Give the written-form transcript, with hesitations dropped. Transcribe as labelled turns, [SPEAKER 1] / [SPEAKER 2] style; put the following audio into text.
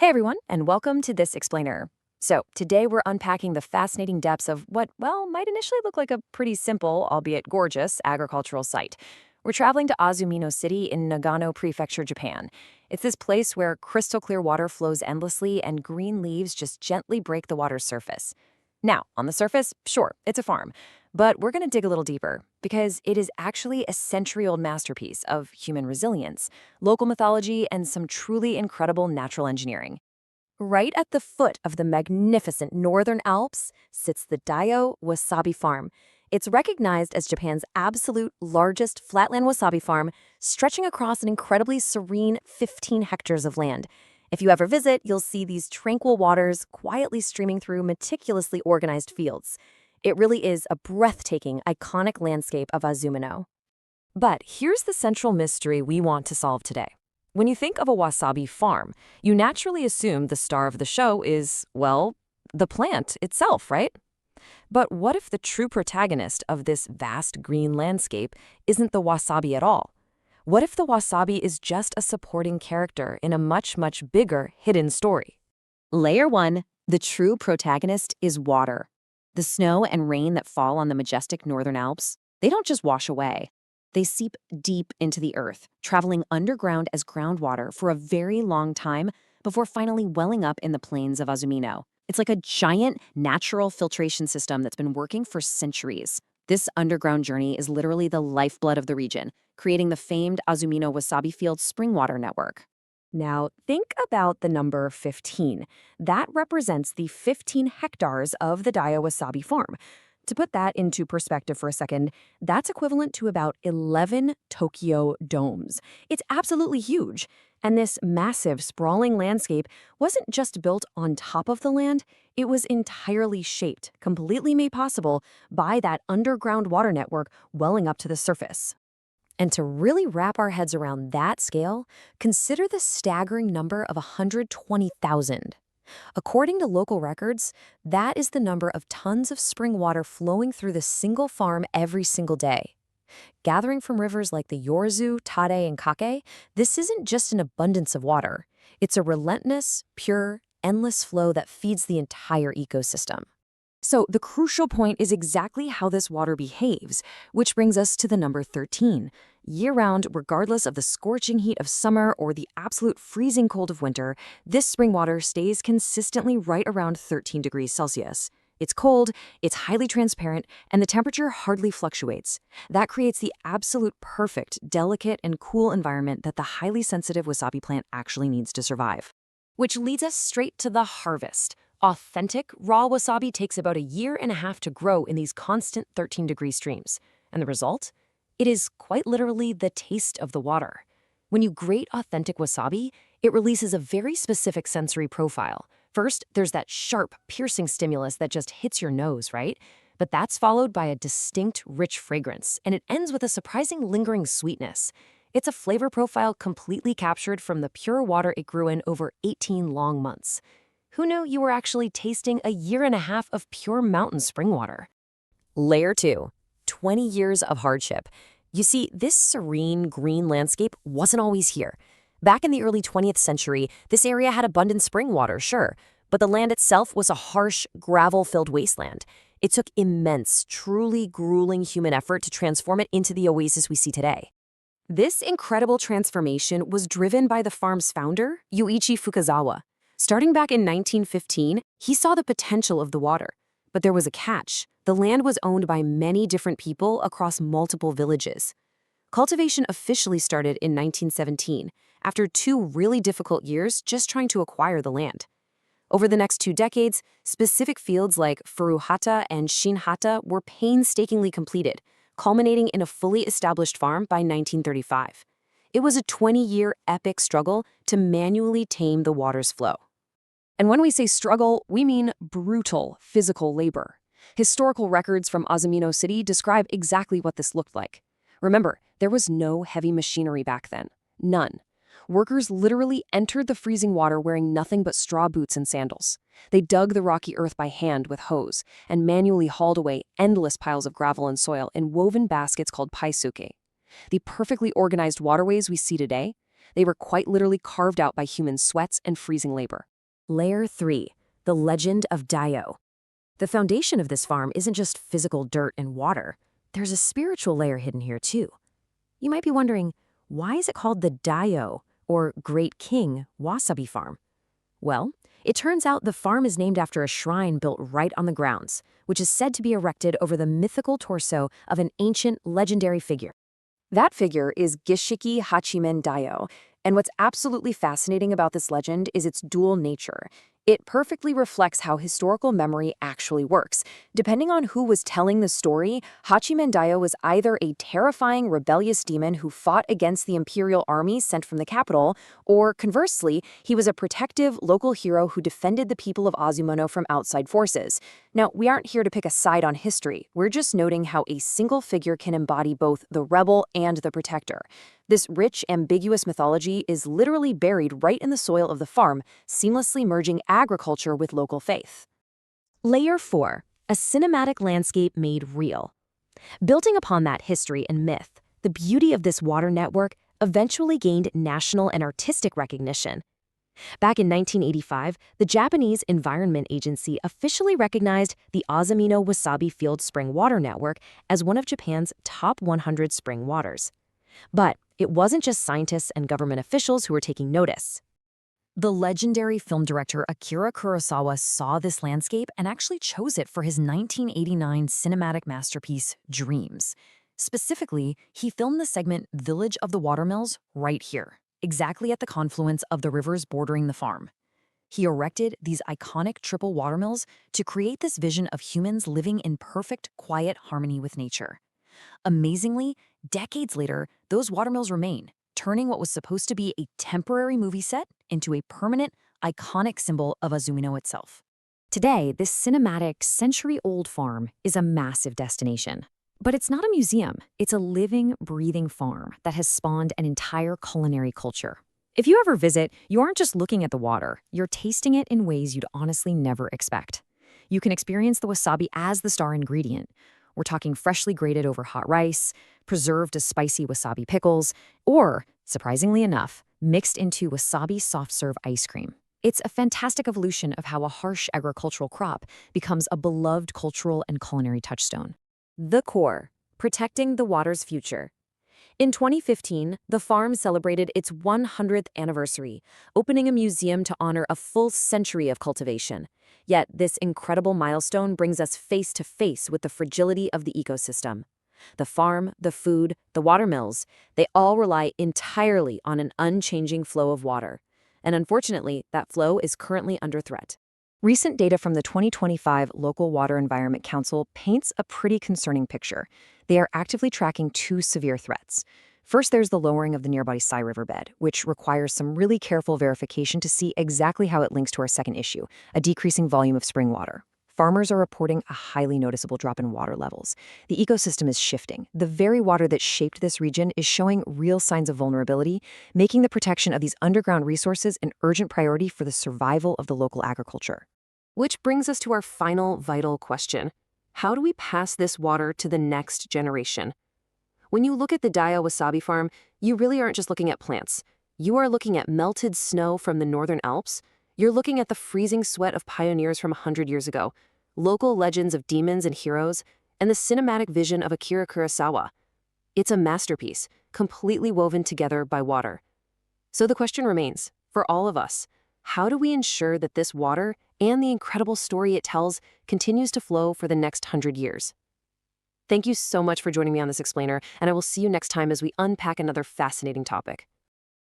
[SPEAKER 1] Hey everyone, and welcome to This Explainer. So, today we're unpacking the fascinating depths of what, well, might initially look like a pretty simple, albeit gorgeous, agricultural site. We're traveling to Azumino City in Nagano Prefecture, Japan. It's this place where crystal clear water flows endlessly and green leaves just gently break the water's surface. Now, on the surface, sure, it's a farm, but we're going to dig a little deeper because it is actually a century-old masterpiece of human resilience, local mythology, and some truly incredible natural engineering. Right at the foot of the magnificent Northern Alps sits the Daio Wasabi Farm. It's recognized as Japan's absolute largest flatland wasabi farm, stretching across an incredibly serene 15 hectares of land. If you ever visit, you'll see these tranquil waters quietly streaming through meticulously organized fields. It really is a breathtaking, iconic landscape of Azumino. But here's the central mystery we want to solve today. When you think of a wasabi farm, you naturally assume the star of the show is, well, the plant itself, right? But what if the true protagonist of this vast green landscape isn't the wasabi at all? What if the wasabi is just a supporting character in a much, much bigger hidden story? Layer 1, the true protagonist is water. The snow and rain that fall on the majestic Northern Alps, they don't just wash away. They seep deep into the earth, traveling underground as groundwater for a very long time before finally welling up in the plains of Azumino. It's like a giant natural filtration system that's been working for centuries. This underground journey is literally the lifeblood of the region, creating the famed Azumino Wasabi Field spring water network. Now, think about the number 15. That represents the 15 hectares of the Daio Wasabi Farm. To put that into perspective for a second, that's equivalent to about 11 Tokyo domes. It's absolutely huge. And this massive, sprawling landscape wasn't just built on top of the land, it was entirely shaped, completely made possible by that underground water network welling up to the surface. And to really wrap our heads around that scale, consider the staggering number of 120,000. According to local records, that is the number of tons of spring water flowing through the single farm every single day. Gathering from rivers like the Yorzu, Tade, and Kake, this isn't just an abundance of water. It's a relentless, pure, endless flow that feeds the entire ecosystem. So the crucial point is exactly how this water behaves, which brings us to the number 13. Year-round, regardless of the scorching heat of summer or the absolute freezing cold of winter, this spring water stays consistently right around 13 degrees Celsius. It's cold, it's highly transparent, and the temperature hardly fluctuates. That creates the absolute perfect, delicate, and cool environment that the highly sensitive wasabi plant actually needs to survive. Which leads us straight to the harvest. Authentic, raw wasabi takes about a year and a half to grow in these constant 13-degree streams. And the result? It is quite literally the taste of the water. When you grate authentic wasabi, it releases a very specific sensory profile. First, there's that sharp, piercing stimulus that just hits your nose, right? But that's followed by a distinct, rich fragrance, and it ends with a surprising lingering sweetness. It's a flavor profile completely captured from the pure water it grew in over 18 long months. Who knew you were actually tasting a year and a half of pure mountain spring water? Layer 2, 20 years of hardship. You see, this serene green landscape wasn't always here. Back in the early 20th century, this area had abundant spring water, sure, but the land itself was a harsh, gravel-filled wasteland. It took immense, truly grueling human effort to transform it into the oasis we see today. This incredible transformation was driven by the farm's founder, Yuichi Fukazawa. Starting back in 1915, he saw the potential of the water. But there was a catch. The land was owned by many different people across multiple villages. Cultivation officially started in 1917, after 2 really difficult years just trying to acquire the land. Over the next 2 decades, specific fields like Furuhata and Shinhata were painstakingly completed, culminating in a fully established farm by 1935. It was a 20-year epic struggle to manually tame the water's flow. And when we say struggle, we mean brutal physical labor. Historical records from Azumino City describe exactly what this looked like. Remember, there was no heavy machinery back then. None. Workers literally entered the freezing water wearing nothing but straw boots and sandals. They dug the rocky earth by hand with hoes and manually hauled away endless piles of gravel and soil in woven baskets called paisuke. The perfectly organized waterways we see today, they were quite literally carved out by human sweats and freezing labor. Layer 3. The Legend of Daio. The foundation of this farm isn't just physical dirt and water. There's a spiritual layer hidden here, too. You might be wondering, why is it called the Daio, or Great King, Wasabi Farm? Well, it turns out the farm is named after a shrine built right on the grounds, which is said to be erected over the mythical torso of an ancient, legendary figure. That figure is Gishiki Hachimen Daio, and what's absolutely fascinating about this legend is its dual nature. It perfectly reflects how historical memory actually works. Depending on who was telling the story, Hachimen Daio was either a terrifying, rebellious demon who fought against the imperial army sent from the capital, or conversely, he was a protective, local hero who defended the people of Azumino from outside forces. Now, we aren't here to pick a side on history. We're just noting how a single figure can embody both the rebel and the protector. This rich, ambiguous mythology is literally buried right in the soil of the farm, seamlessly merging agriculture with local faith. Layer 4. A cinematic landscape made real. Building upon that history and myth, the beauty of this water network eventually gained national and artistic recognition. Back in 1985, the Japanese Environment Agency officially recognized the Azumino Wasabi Field Spring Water Network as one of Japan's top 100 spring waters. But it wasn't just scientists and government officials who were taking notice. The legendary film director Akira Kurosawa saw this landscape and actually chose it for his 1989 cinematic masterpiece, Dreams. Specifically, he filmed the segment Village of the Watermills right here, exactly at the confluence of the rivers bordering the farm. He erected these iconic triple watermills to create this vision of humans living in perfect, quiet harmony with nature. Amazingly, decades later, those watermills remain, turning what was supposed to be a temporary movie set into a permanent, iconic symbol of Azumino itself. Today, this cinematic, century-old farm is a massive destination. But it's not a museum, it's a living, breathing farm that has spawned an entire culinary culture. If you ever visit, you aren't just looking at the water, you're tasting it in ways you'd honestly never expect. You can experience the wasabi as the star ingredient. We're talking freshly grated over hot rice, preserved as spicy wasabi pickles, or, surprisingly enough, mixed into wasabi soft-serve ice cream. It's a fantastic evolution of how a harsh agricultural crop becomes a beloved cultural and culinary touchstone. The core, protecting the water's future. In 2015, the farm celebrated its 100th anniversary, opening a museum to honor a full century of cultivation. Yet this incredible milestone brings us face to face with the fragility of the ecosystem. The farm, the food, the watermills, they all rely entirely on an unchanging flow of water. And unfortunately, that flow is currently under threat. Recent data from the 2025 Local Water Environment Council paints a pretty concerning picture. They are actively tracking two severe threats. First, there's the lowering of the nearby Sai riverbed, which requires some really careful verification to see exactly how it links to our second issue, a decreasing volume of spring water. Farmers are reporting a highly noticeable drop in water levels. The ecosystem is shifting. The very water that shaped this region is showing real signs of vulnerability, making the protection of these underground resources an urgent priority for the survival of the local agriculture. Which brings us to our final vital question. How do we pass this water to the next generation? When you look at the Daio Wasabi Farm, you really aren't just looking at plants. You are looking at melted snow from the Northern Alps. You're looking at the freezing sweat of pioneers from 100 years ago, local legends of demons and heroes, and the cinematic vision of Akira Kurosawa. It's a masterpiece, completely woven together by water. So the question remains, for all of us, how do we ensure that this water and the incredible story it tells continues to flow for the next 100 years? Thank you so much for joining me on this explainer, and I will see you next time as we unpack another fascinating topic.